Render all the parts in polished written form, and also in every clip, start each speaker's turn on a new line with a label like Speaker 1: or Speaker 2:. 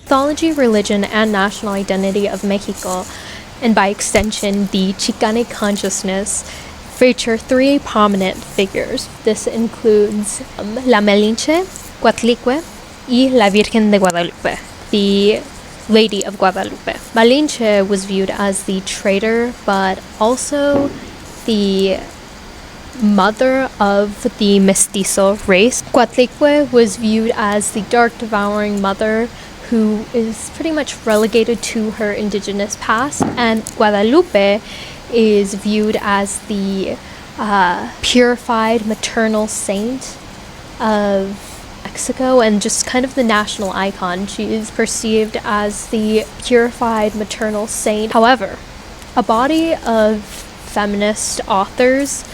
Speaker 1: mythology, religion, and national identity of Mexico, and by extension, the Chicane consciousness, feature three prominent figures. This includes La Malinche, Coatlicue, y La Virgen de Guadalupe, the Lady of Guadalupe. Malinche was viewed as the traitor, but also the mother of the Mestizo race. Coatlicue was viewed as the dark devouring mother who is pretty much relegated to her indigenous past, and Guadalupe is viewed as the purified maternal saint of Mexico and just kind of the national icon. She is perceived as the purified maternal saint. However, a body of feminist authors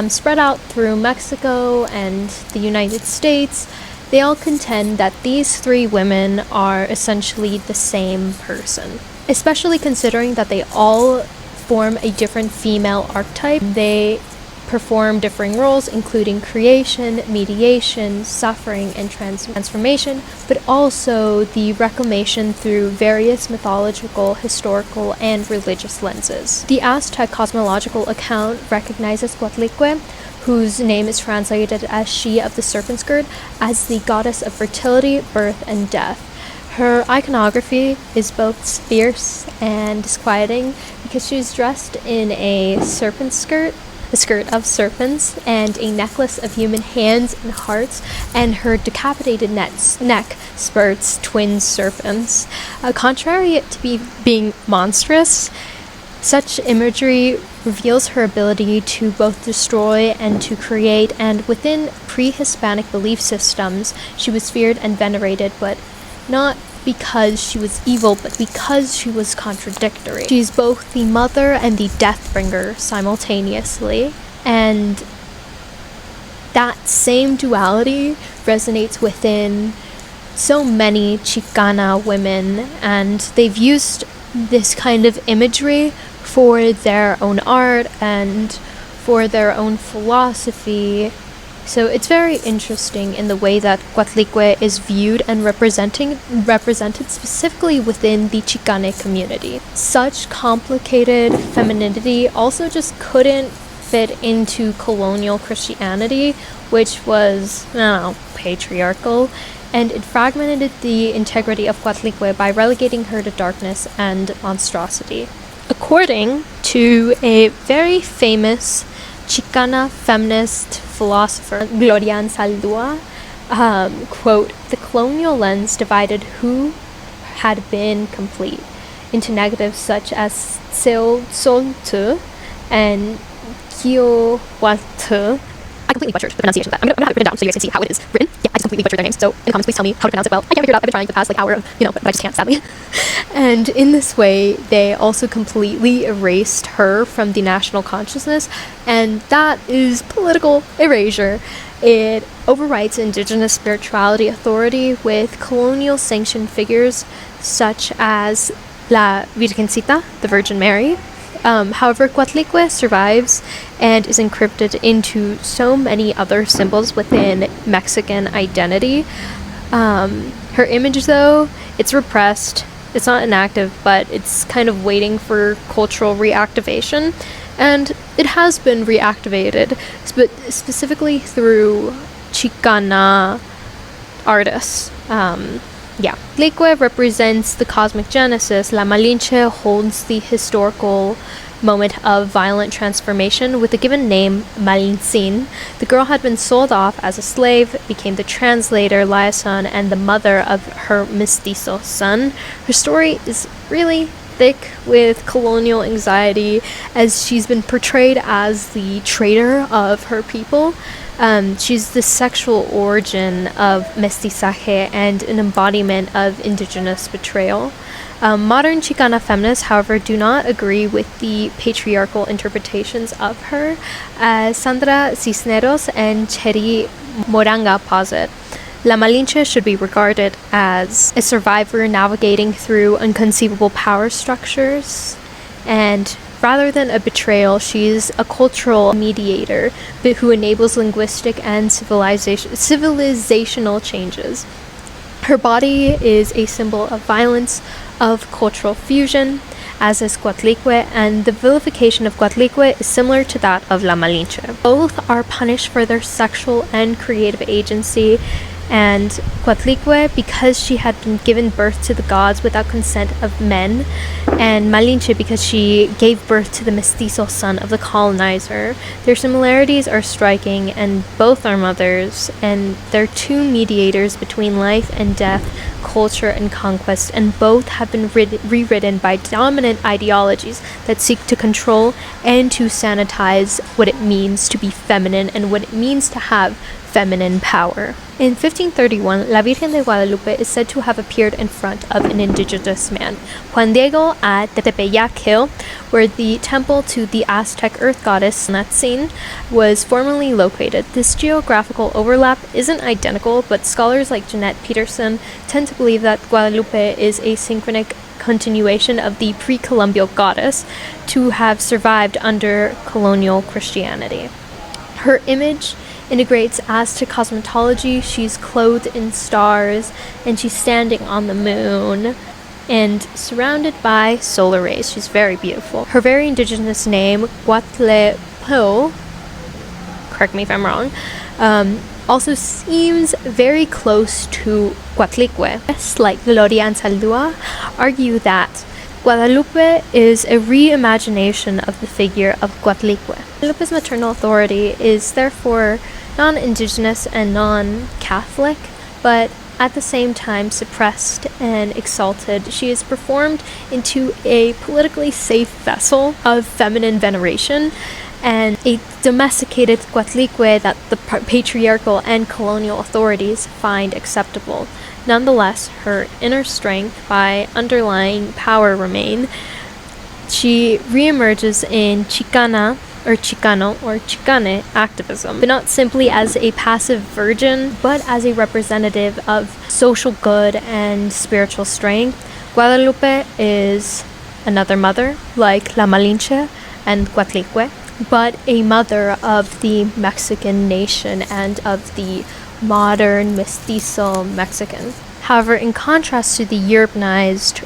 Speaker 1: spread out through Mexico and the United States, they all contend that these three women are essentially the same person, especially considering that they all form a different female archetype. They perform differing roles, including creation, mediation, suffering, and transformation, but also the reclamation through various mythological, historical, and religious lenses. The Aztec cosmological account recognizes Coatlicue, whose name is translated as She of the Serpent Skirt, as the goddess of fertility, birth, and death. Her iconography is both fierce and disquieting because she is dressed in a serpent skirt, a skirt of serpents, and a necklace of human hands and hearts, and her decapitated neck spurts twin serpents. Contrary to being monstrous, such imagery reveals her ability to both destroy and to create, and within pre-Hispanic belief systems, she was feared and venerated, but not because she was evil, but because she was contradictory. She's both the mother and the deathbringer simultaneously, and that same duality resonates within so many Chicana women, and they've used this kind of imagery for their own art and for their own philosophy. So it's very interesting in the way that Coatlicue is viewed and represented specifically within the Chicane community. Such complicated femininity also just couldn't fit into colonial Christianity, which was, patriarchal, and it fragmented the integrity of Coatlicue by relegating her to darkness and monstrosity. According to a very famous Chicana feminist philosopher, Gloria Anzaldúa, quote, "The colonial lens divided who had been complete into negatives such as Anzaldúa and qianwenyuyu." I completely butchered the pronunciation of that. I'm gonna have it written down so you guys can see how it is written. Yeah, I just completely butchered their names. So in the comments, please tell me how to pronounce it well. I can't figure it out. I've been trying for the past hour of, but I just can't, sadly. And in this way, they also completely erased her from the national consciousness, and that is political erasure. It overwrites indigenous spirituality authority with colonial sanctioned figures such as La Virgencita, the Virgin Mary. However, Coatlicue survives and is encrypted into so many other symbols within Mexican identity. Her image, though, it's repressed. It's not inactive, but it's kind of waiting for cultural reactivation. And it has been reactivated, but specifically through Chicana artists. Coatlicue represents the cosmic genesis. La Malinche holds the historical moment of violent transformation with the given name Malinche. The girl had been sold off as a slave, became the translator, liaison, and the mother of her mestizo son. Her story is really thick with colonial anxiety, as she's been portrayed as the traitor of her people. She's the sexual origin of mestizaje and an embodiment of indigenous betrayal. Modern Chicana feminists, however, do not agree with the patriarchal interpretations of her, as Sandra Cisneros and Cheri Moranga posit. La Malinche should be regarded as a survivor navigating through inconceivable power structures, and rather than a betrayal, she's a cultural mediator who enables linguistic and civilizational changes. Her body is a symbol of violence, of cultural fusion, as is Coatlicue, and the vilification of Coatlicue is similar to that of La Malinche. Both are punished for their sexual and creative agency, and Coatlicue because she had been given birth to the gods without consent of men, and Malinche because she gave birth to the mestizo son of the colonizer. Their similarities are striking, and both are mothers, and they're two mediators between life and death, culture and conquest, and both have been rewritten by dominant ideologies that seek to control and to sanitize what it means to be feminine and what it means to have feminine power. In 1531, La Virgen de Guadalupe is said to have appeared in front of an indigenous man, Juan Diego, at Tepeyac Hill, where the temple to the Aztec earth goddess Natzin was formerly located. This geographical overlap isn't identical, but scholars like Jeanette Peterson tend to believe that Guadalupe is a synchronic continuation of the pre-columbial goddess to have survived under colonial Christianity. Her image integrates Aztec cosmetology. She's clothed in stars, and she's standing on the moon and surrounded by solar rays. She's very beautiful. Her very indigenous name, Coatlicue, correct me if I'm wrong, also seems very close to Coatlicue. Like Gloria Anzaldúa argue that Guadalupe is a reimagination of the figure of Coatlicue. Guadalupe's maternal authority is therefore non-indigenous and non-Catholic, but at the same time suppressed and exalted. She is performed into a politically safe vessel of feminine veneration and a domesticated Coatlicue that the patriarchal and colonial authorities find acceptable. Nonetheless, her inner strength by underlying power remain. She reemerges in Chicana or Chicano or Chicane activism, but not simply as a passive virgin, but as a representative of social good and spiritual strength. Guadalupe is another mother, like La Malinche and Coatlicue, but a mother of the Mexican nation and of the modern mestizo Mexican. However, in contrast to the Europeanized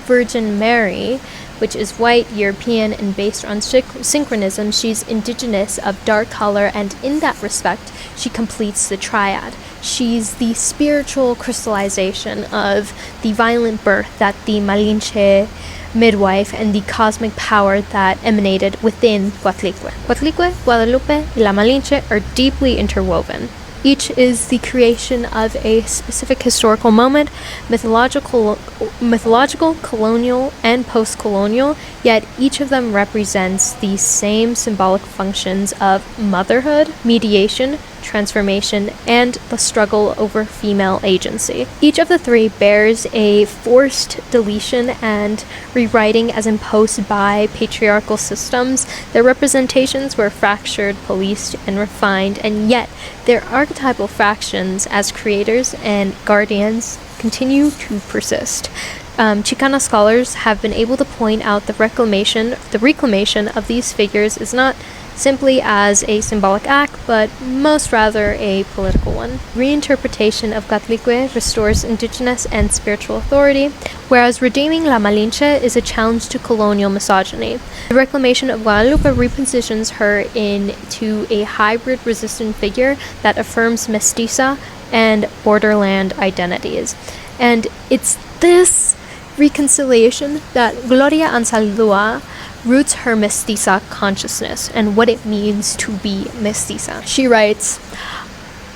Speaker 1: Virgin Mary, which is white, European, and based on synchronism, she's indigenous, of dark color, and in that respect, she completes the triad. She's the spiritual crystallization of the violent birth that the Malinche midwife and the cosmic power that emanated within Coatlicue. Coatlicue, Guadalupe, and La Malinche are deeply interwoven. Each is the creation of a specific historical moment, mythological, colonial, and post-colonial, yet each of them represents the same symbolic functions of motherhood, mediation, transformation, and the struggle over female agency. Each of the three bears a forced deletion and rewriting as imposed by patriarchal systems. Their representations were fractured, policed, and refined, and yet their archetypal fractions as creators and guardians continue to persist. Chicana scholars have been able to point out the reclamation of these figures is not simply as a symbolic act, but most rather a political one. Reinterpretation of Coatlicue restores indigenous and spiritual authority, whereas redeeming La Malinche is a challenge to colonial misogyny. The reclamation of Guadalupe repositions her into a hybrid resistant figure that affirms Mestiza and Borderland identities. And it's this reconciliation that Gloria Anzaldúa roots her Mestiza consciousness and what it means to be Mestiza. She writes,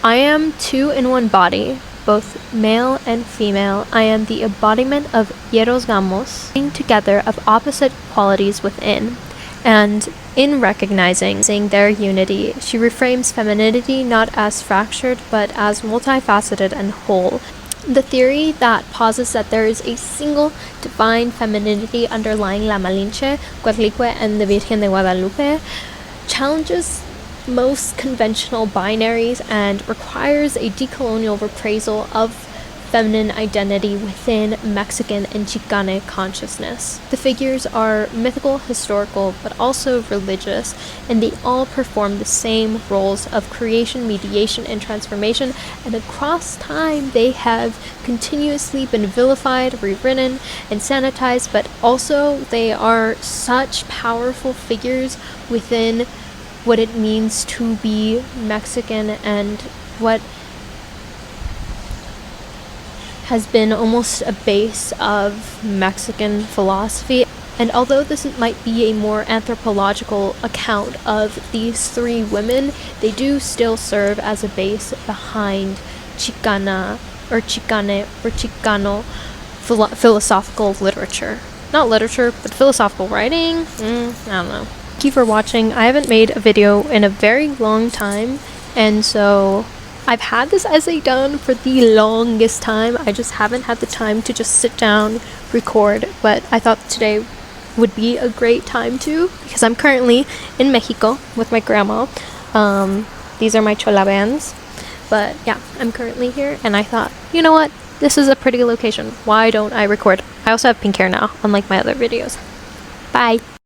Speaker 1: "I am two in one body, both male and female. I am the embodiment of hieros gamos, together of opposite qualities within." And in recognizing their unity, she reframes femininity not as fractured, but as multifaceted and whole. The theory that posits that there is a single divine femininity underlying La Malinche, Coatlicue, and the Virgen de Guadalupe challenges most conventional binaries and requires a decolonial reprisal of feminine identity within Mexican and Chicane consciousness. The figures are mythical, historical, but also religious, and they all perform the same roles of creation, mediation, and transformation, and across time they have continuously been vilified, rewritten, and sanitized, but also they are such powerful figures within what it means to be Mexican and what has been almost a base of Mexican philosophy. And although this might be a more anthropological account of these three women, they do still serve as a base behind Chicana or Chicane or Chicano philosophical literature. Not literature, but philosophical writing? I don't know. Thank you for watching. I haven't made a video in a very long time, and so I've had this essay done for the longest time. I just haven't had the time to just sit down, record, but I thought today would be a great time to, because I'm currently in Mexico with my grandma. These are my chola bands, but yeah, I'm currently here, and I thought, you know what, this is a pretty location. Why don't I record? I also have pink hair now, unlike my other videos. Bye!